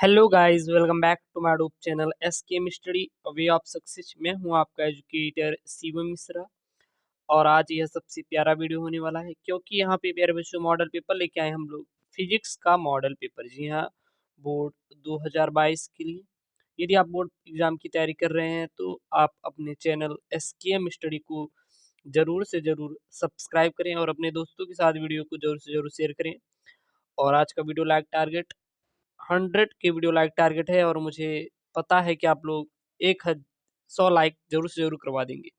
Hello guys, welcome back to my YouTube channel SK study way of success. मैं हूं आपका educator Shivam Mishra और आज यह सबसे प्यारा वीडियो होने वाला है क्योंकि यहाँ पे प्यारे बच्चों मॉडल पेपर लेके आए हम लोग फिजिक्स का मॉडल पेपर। जी हाँ, बोर्ड 2022 के लिए। यदि आप बोर्ड एग्जाम की तैयारी कर रहे हैं तो आप अपने चैनल एसकेएम स्टडी को जरूर से जरूर सब्सक्राइब करें और अपने दोस्तों के साथ वीडियो को जरूर से जरूर शेयर करें। और आज का वीडियो लाइक टारगेट 100 के वीडियो लाइक टारगेट है और मुझे पता है कि आप लोग 100 लाइक जरूर से जरूर करवा देंगे।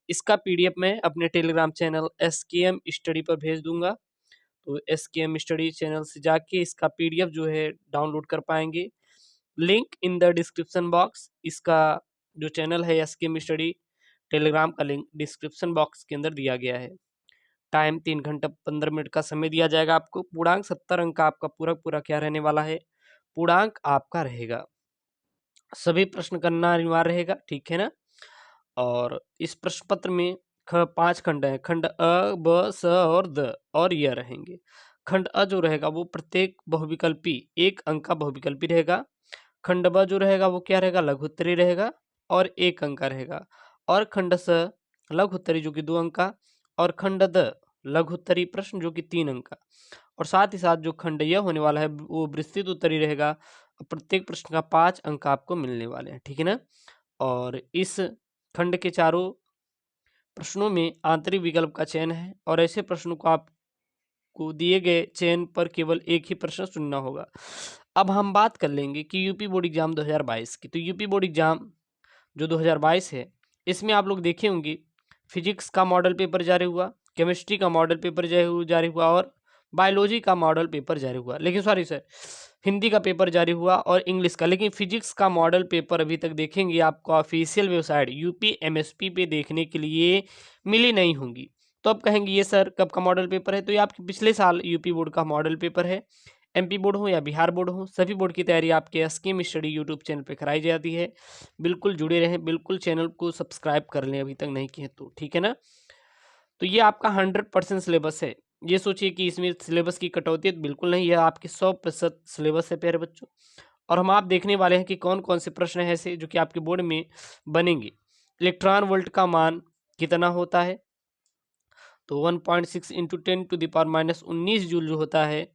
इसका पीडीएफ मैं अपने टेलीग्राम चैनल एसकेएम स्टडी पर भेज दूंगा, तो एसकेएम स्टडी चैनल से जाके इसका पीडीएफ जो है डाउनलोड कर पाएंगे। Link in the description box. इसका जो चैनल है एसकेएम स्टडी टेलीग्राम का लिंक डिस्क्रिप्शन बॉक्स के अंदर दिया गया है। टाइम 3 घंटा 15 मिनट का समय दिया जाएगा आपको। पूर्णांक 70 अंक का आपका पूरा पूरा क्या रहने वाला है, पूर्णांक आपका रहेगा। सभी प्रश्न करना अनिवार्य रहेगा, ठीक है ना। और इस प्रश्न पत्र में 5 खंड है। खंड अ, ब, स और द और यह रहेंगे। खंड अ जो रहेगा वो प्रत्येक बहुविकल्पी 1 अंक का बहुविकल्पी रहेगा। खंड ब जो रहेगा वो क्या रहेगा, लघुत्तरी रहेगा और 1 अंक का रहेगा। और खंड स लघुत्तरी जो कि 2 अंक का, और खंड द लघुत्तरी प्रश्न जो कि 3 अंक का। और साथ ही साथ जो खंड यह होने वाला है वो विस्तृत उत्तरी रहेगा। प्रत्येक प्रश्न का 5 अंक आपको मिलने वाले हैं, ठीक है ना। और इस खंड के चारों प्रश्नों में आंतरिक विकल्प का चयन है और ऐसे प्रश्नों को आपको दिए गए चयन पर केवल एक ही प्रश्न चुनना होगा। अब हम बात कर लेंगे कि यूपी बोर्ड एग्जाम 2022 की। तो यूपी बोर्ड एग्जाम जो 2022 है, इसमें आप लोग देखे होंगे फिजिक्स का मॉडल पेपर जारी हुआ, केमिस्ट्री का मॉडल पेपर जारी हुआ और बायोलॉजी का मॉडल पेपर जारी हुआ। लेकिन सॉरी सर, हिंदी का पेपर जारी हुआ और इंग्लिश का। लेकिन फिजिक्स का मॉडल पेपर अभी तक देखेंगे आपको ऑफिशियल वेबसाइट यूपी एमएसपी पे देखने के लिए मिली नहीं होंगी। तो अब कहेंगे ये सर कब का मॉडल पेपर है, तो ये आपके पिछले साल यूपी बोर्ड का मॉडल पेपर है। एमपी बोर्ड हो या बिहार बोर्ड हो, सभी बोर्ड की तैयारी आपके एसकेएम स्टडी यूट्यूब चैनल पे कराई जाती है। बिल्कुल जुड़े रहें, बिल्कुल चैनल को सब्सक्राइब कर लें अभी तक नहीं किए तो, ठीक है ना। तो ये आपका 100% सिलेबस है। ये सोचिए कि इसमें सिलेबस की कटौती है, बिल्कुल नहीं, यह आपके 100% सिलेबस है प्यारे बच्चों। और हम आप देखने वाले हैं कि कौन कौन से प्रश्न हैं ऐसे जो कि आपके बोर्ड में बनेंगे। इलेक्ट्रॉन वोल्ट का मान कितना होता है, तो 1.6 इंटू 10⁻⁻19 जूल जो होता है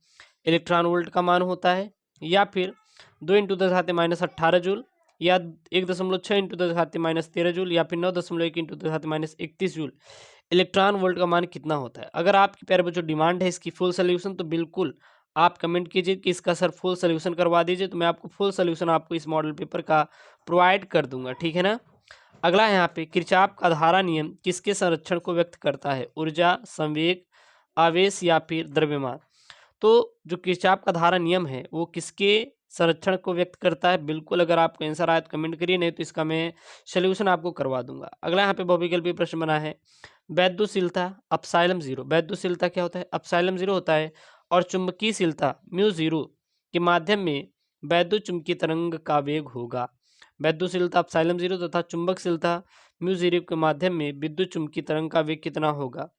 इलेक्ट्रॉन वोल्ट का मान होता है। या फिर 2 इंटू 10⁻18 जूल, या 1.6 इंटू 10⁻13 जूल, या फिर 9.1 इंटू 10⁻31 जूल इलेक्ट्रॉन वोल्ट का मान कितना होता है। अगर आपकी प्यारे बच्चों डिमांड है इसकी फुल सोल्यूशन, तो बिल्कुल आप कमेंट कीजिए कि इसका सर फुल सोल्यूशन करवा दीजिए, तो मैं आपको फुल सोल्यूशन आपको इस मॉडल पेपर का प्रोवाइड कर दूंगा, ठीक है ना। अगला यहाँ पे किरचॉफ का धारा नियम किसके संरक्षण को व्यक्त करता है, ऊर्जा, संवेग, आवेश या फिर द्रव्यमान। तो जो किरचॉफ का धारा नियम है वो किसके संरक्षण को व्यक्त करता है, बिल्कुल अगर आपको आंसर आए तो कमेंट करिए, नहीं तो इसका मैं सोल्यूशन आपको करवा दूंगा। अगला यहाँ पे बहुविकल्पीय प्रश्न बना है, वैद्युशीलता अपसाइलम जीरो। वैद्युशीलता क्या होता है, अपसाइलम जीरो होता है। और चुंबकीयशीलता म्यू जीरो के माध्यम में वैद्युत चुंबकीय तरंग का वेग होगा। वैद्युशीलता अपसाइलम जीरो तथा चुंबकशीलता म्यू जीरो के माध्यम में विद्युत चुंबकीय तरंग का वेग कितना होगा।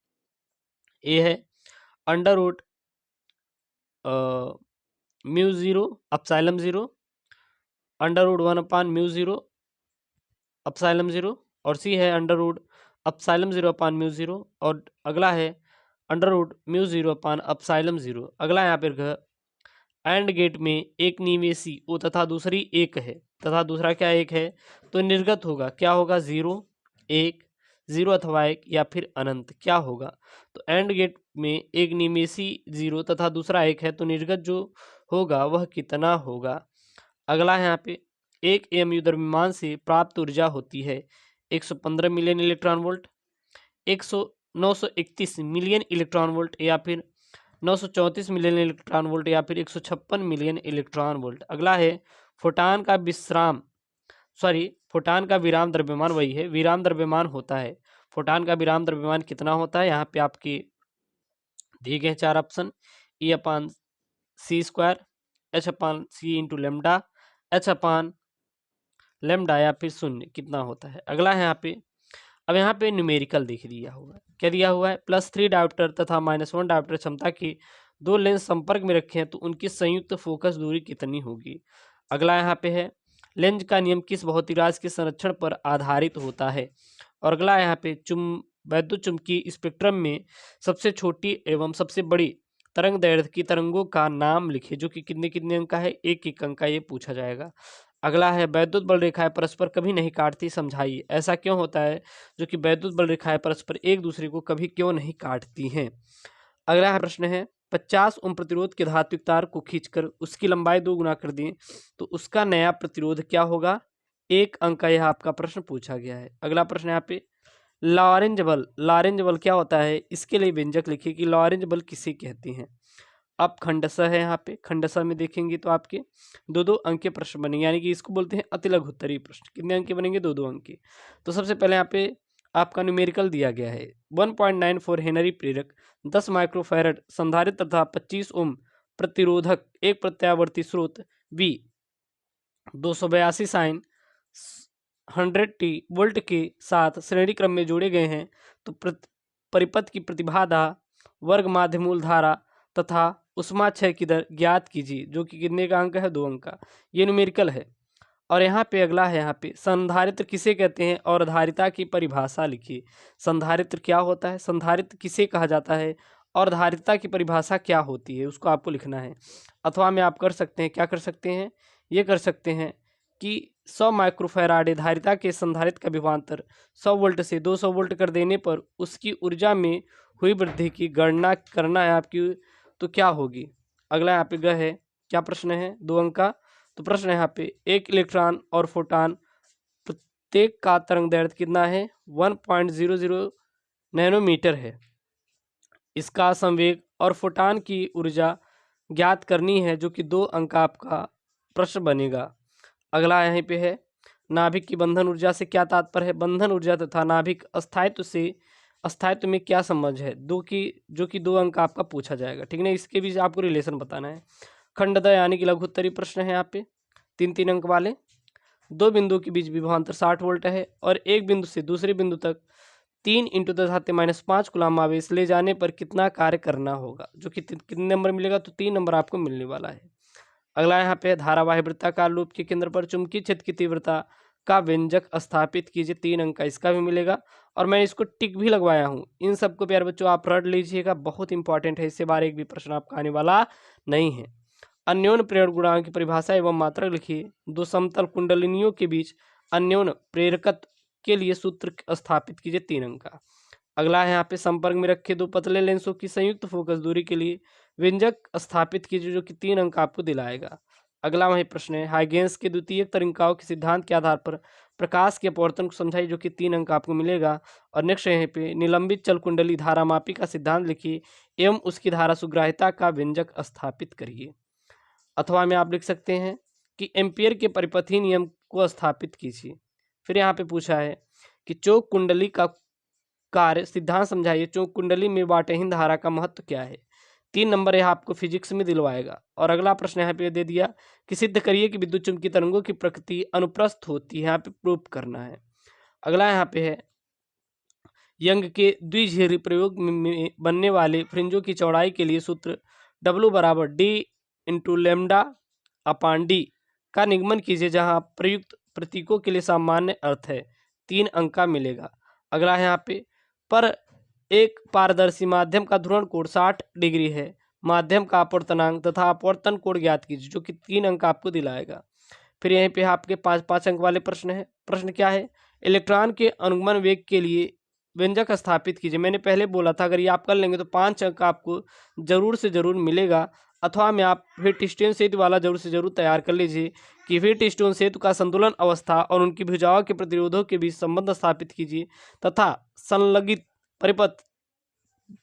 ए है under root mu zero epsilon zero, under root 1/म्यू जीरो अपसाइलम जीरो, और सी है under root epsilon zero upon mu zero, और अगला है under root mu zero upon epsilon zero. अगला यहाँ पर एंड गेट में एक निवेशी ओ तथा दूसरी एक है तथा दूसरा क्या एक है, तो निर्गत होगा क्या होगा, जीरो, एक, जीरो अथवा एक, या फिर अनंत क्या होगा। तो एंड गेट में एक निवेशी जीरो तथा दूसरा एक है, तो निर्गत जो होगा वह कितना होगा। अगला है यहाँ पे एक एमयू द्रव्यमान से प्राप्त ऊर्जा होती है 115 million electron volt, 931 million electron volt, या फिर 934 मिलियन इलेक्ट्रॉन वोल्ट, या फिर 156 मिलियन इलेक्ट्रॉन वोल्ट। अगला है फोटान का फोटान का विराम द्रव्यमान, वही है विराम द्रव्यमान होता है। फोटान का विराम द्रव्यमान कितना होता है, यहाँ पे आपके दिए गए 4 option, E upon C square, H upon C into lambda, H upon lambda, या फिर शून्य कितना होता है। अगला है यहाँ पे, अब यहाँ पे न्यूमेरिकल दिख दिया हुआ है, क्या दिया हुआ है, +3 डायोप्टर तथा -1 डायोप्टर क्षमता के दो लेंस संपर्क में रखे हैं तो उनकी संयुक्त फोकस दूरी कितनी होगी। अगला यहाँ पे है लेंज का नियम किस भौतिक राशि के संरक्षण पर आधारित होता है। और अगला यहाँ पे वैद्युत चुंबकीय स्पेक्ट्रम में सबसे छोटी एवं सबसे बड़ी तरंग दैर्ध्य की तरंगों का नाम लिखिए, जो कि कितने कितने अंक का है, एक एक अंक का ये पूछा जाएगा। अगला है वैद्युत बल रेखाएं परस्पर कभी नहीं काटती, समझाइए ऐसा क्यों होता है जो कि वैद्युत बल रेखाएं परस्पर एक दूसरे को कभी क्यों नहीं काटती हैं। अगला प्रश्न है 50 ओम प्रतिरोध के धात्विक तार को खींचकर उसकी लंबाई 2 गुना कर दें तो उसका नया प्रतिरोध क्या होगा, एक अंक का यह आपका प्रश्न पूछा गया है। अगला प्रश्न यहाँ पे लॉरेंज बल क्या होता है, इसके लिए व्यंजक लिखिए कि लॉरेंज बल किसे कहते हैं। अब खंडशः है, यहाँ पे खंडशः में देखेंगे तो आपके 2-2 अंक के प्रश्न बनेंगे, यानी कि इसको बोलते हैं अतिलघु उत्तरीय प्रश्न। कितने अंक के बनेंगे, 2-2 अंक के। तो सबसे पहले यहाँ पे आपका न्यूमेरिकल दिया गया है 1.94 हेनरी प्रेरक, 10 माइक्रोफैरड संधारित्र तथा 25 ओम प्रतिरोधक, एक प्रत्यावर्ती स्रोत V 282 साइन 100t वोल्ट के साथ श्रेणी क्रम में जोड़े गए हैं, तो परिपथ की प्रतिबाधा, वर्ग माध्य मूल धारा तथा उष्मा क्षय की दर ज्ञात कीजिए, जो कि कितने का अंक है, 2 अंक का। ये न्यूमेरिकल है। और यहाँ पे अगला है, यहाँ पे संधारित्र किसे कहते हैं और धारिता की परिभाषा लिखिए। संधारित्र क्या होता है, संधारित्र किसे कहा जाता है और धारिता की परिभाषा क्या होती है, उसको आपको लिखना है। अथवा में आप कर सकते हैं, क्या कर सकते हैं, ये कर सकते हैं कि 100 माइक्रोफैराड धारिता के संधारित्र का विभवांतर 100 वोल्ट से 200 वोल्ट कर देने पर उसकी ऊर्जा में हुई वृद्धि की गणना करना है आपकी, तो क्या होगी। अगला यहाँ पे ग है, क्या प्रश्न है, 2 अंक का। तो प्रश्न यहाँ पे एक इलेक्ट्रॉन और फोटॉन प्रत्येक का तरंग दैर्ध्य कितना है, 1.00 नैनोमीटर है। इसका संवेग और फोटॉन की ऊर्जा ज्ञात करनी है, जो कि 2 अंक आपका प्रश्न बनेगा। अगला यहाँ पे है नाभिक की बंधन ऊर्जा से क्या तात्पर्य है, बंधन ऊर्जा तथा नाभिक अस्थायित्व में क्या संबंध है, जो कि 2 अंक आपका पूछा जाएगा, ठीक है ना। इसके बीच आपको रिलेशन बताना है। खंडदय यानी कि लघु उत्तरीय प्रश्न है यहाँ पे 3-3 अंक वाले। 2 बिंदुओं के बीच विभवांतर 60 वोल्ट है और एक बिंदु से दूसरे बिंदु तक 3 × 10⁻5 कूलम्ब आवेश ले जाने पर कितना कार्य करना होगा, जो कि कितने नंबर मिलेगा, तो 3 नंबर आपको मिलने वाला है। अगला यहाँ पे धारावाही वृत्ताकार लूप के केंद्र पर चुंबकीय क्षेत्र की तीव्रता का व्यंजक स्थापित कीजिए, 3 अंक का इसका भी मिलेगा। और मैं इसको टिक भी लगवाया हूँ, इन सबको प्यारे बच्चों आप रट लीजिएगा, बहुत इंपॉर्टेंट है, इससे बार एक भी प्रश्न आपका आने वाला नहीं है। अन्योन्य प्रेरण गुणांक की परिभाषा एवं मात्रक लिखिए। 2 समतल कुंडलिनियों के बीच अन्योन्य प्रेरकत्व के लिए सूत्र स्थापित कीजिए, 3 अंक का। अगला है यहाँ पे संपर्क में रखे 2 पतले लेंसों की संयुक्त फोकस दूरी के लिए व्यंजक स्थापित कीजिए, जो कि 3 अंक आपको दिलाएगा। अगला वही प्रश्न है हाइगेंस के द्वितीयक तरिकाओं के सिद्धांत के आधार पर प्रकाश के अपवर्तन को समझाइए, जो कि 3 अंक आपको मिलेगा। और नेक्स्ट यहाँ पे निलंबित चल कुंडली धारामापी का सिद्धांत लिखिए एवं उसकी धारा सुग्राह्यता का व्यंजक स्थापित करिए। अथवा में आप लिख सकते हैं कि एम्पियर के परिपथीय नियम को स्थापित कीजिए। फिर यहाँ पे पूछा है कि चौक कुंडली का कार्य सिद्धांत समझाइए, चौक कुंडली में वाटेहीन धारा का महत्व क्या है, 3 नंबर यह आपको फिजिक्स में दिलवाएगा। और अगला प्रश्न यहाँ पे दे दिया कि सिद्ध करिए कि विद्युत चुम्बकीय तरंगों की प्रकृति अनुप्रस्थ होती है, यहाँ पे प्रूफ करना है। अगला यहाँ पे है यंग के द्विध्रुवीय प्रयोग में बनने वाले फ्रिंजों की चौड़ाई के लिए सूत्र W = d/λ/d का निगमन कीजिए, जहां प्रयुक्त प्रतीकों के लिए सामान्य अर्थ है, 3 अंक का मिलेगा। अगला है यहाँ पे पर एक पारदर्शी माध्यम का ध्रुवण कोण 60 डिग्री है, माध्यम का अपवर्तनांक तथा अपवर्तन कोण ज्ञात कीजिए, जो कि 3 अंक आपको दिलाएगा। फिर यहीं पे आपके 5-5 अंक वाले प्रश्न है। प्रश्न क्या है, इलेक्ट्रॉन के अनुगमन वेग के लिए व्यंजक स्थापित कीजिए। मैंने पहले बोला था अगर ये आप कर लेंगे तो 5 अंक आपको जरूर से जरूर मिलेगा। अथवा में आप व्हीटस्टोन सेतु वाला जरूर से जरूर तैयार कर लीजिए कि व्हीटस्टोन सेतु का संतुलन अवस्था और उनकी भुजाओं के प्रतिरोधों के बीच संबंध स्थापित कीजिए तथा संलगित परिपथ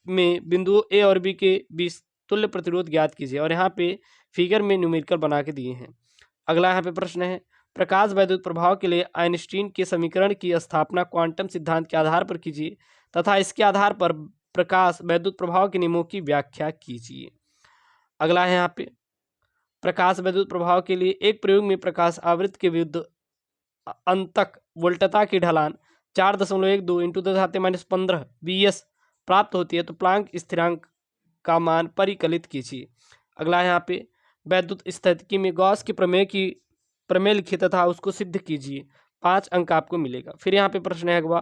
में बिंदुओं ए और बी के बीच तुल्य प्रतिरोध ज्ञात कीजिए। और यहाँ पे फिगर में न्यूमेरिकल बना के दिए हैं। अगला यहाँ पे प्रश्न है प्रकाश वैद्युत प्रभाव के लिए आइंस्टीन के समीकरण की स्थापना क्वांटम सिद्धांत के आधार पर कीजिए तथा इसके आधार पर प्रकाश वैद्युत प्रभाव के नियमों की व्याख्या कीजिए। अगला है यहाँ पे प्रकाश वैद्युत प्रभाव के लिए एक प्रयोग में प्रकाश आवृत्ति के विरुद्ध अंतक वोल्टता की ढलान 4.12 × 10⁻15 Vs प्राप्त होती है, तो प्लांक स्थिरांक का मान परिकलित कीजिए। अगला यहाँ पे वैद्युत स्थितिकी में गॉस के प्रमेय की प्रमेय लिखिए तथा उसको सिद्ध कीजिए, 5 अंक आपको मिलेगा। फिर यहाँ पे प्रश्न है अगला,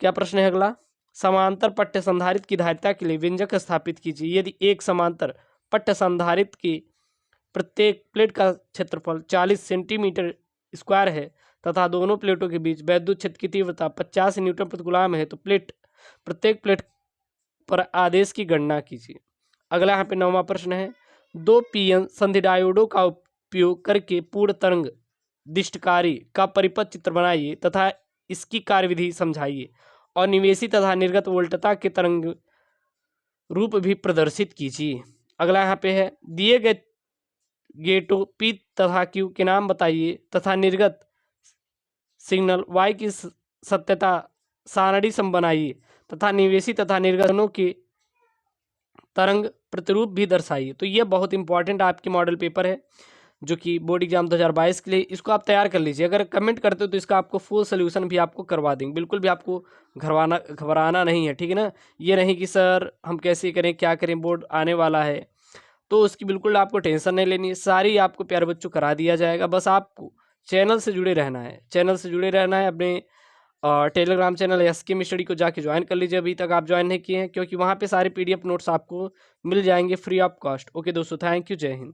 क्या प्रश्न है अगला, समांतर पट्ट संधारित्र की धारिता के लिए व्यंजक स्थापित कीजिए। यदि एक समांतर पट्ट संधारित्र की प्रत्येक प्लेट का क्षेत्रफल 40 सेंटीमीटर स्क्वायर है तथा दोनों प्लेटों के बीच वैद्युत क्षेत्र की तीव्रता 50 न्यूटन प्रति कूलम है, तो प्रत्येक प्लेट पर आदेश की गणना कीजिए। अगला यहाँ पे 9वां प्रश्न है, 2 पीएन संधि डायोडों का उपयोग करके पूर्ण तरंग दिष्टकारी का परिपथ चित्र बनाइए तथा इसकी कार्यविधि समझाइए और निवेशी तथा निर्गत वोल्टता के तरंग रूप भी प्रदर्शित कीजिए। अगला यहाँ पे है, दिए गए गेटों पी तथा क्यू के नाम बताइए तथा निर्गत सिग्नल वाई की सत्यता सारणी सम बनाइए तथा निवेशी तथा निर्गतों के तरंग प्रतिरूप भी दर्शाइए। तो ये बहुत इंपॉर्टेंट आपके मॉडल पेपर है जो कि बोर्ड एग्जाम 2022 के लिए, इसको आप तैयार कर लीजिए। अगर कमेंट करते हो तो इसका आपको फुल सोल्यूशन भी आपको करवा देंगे, बिल्कुल भी आपको घबराना नहीं है, ठीक है ना। ये नहीं कि सर हम कैसे करें क्या करें, बोर्ड आने वाला है, तो उसकी बिल्कुल आपको टेंशन नहीं लेनी है, सारी आपको प्यारे बच्चों करा दिया जाएगा। बस आपको चैनल से जुड़े रहना है, चैनल से जुड़े रहना है। अपने टेलीग्राम चैनल एसकेएम स्टडी को जाके ज्वाइन कर लीजिए, अभी तक आप ज्वाइन नहीं किए हैं, क्योंकि वहाँ पे सारे पीडीएफ नोट्स आपको मिल जाएंगे फ्री ऑफ कॉस्ट। ओके दोस्तों, थैंक यू, जय हिंद।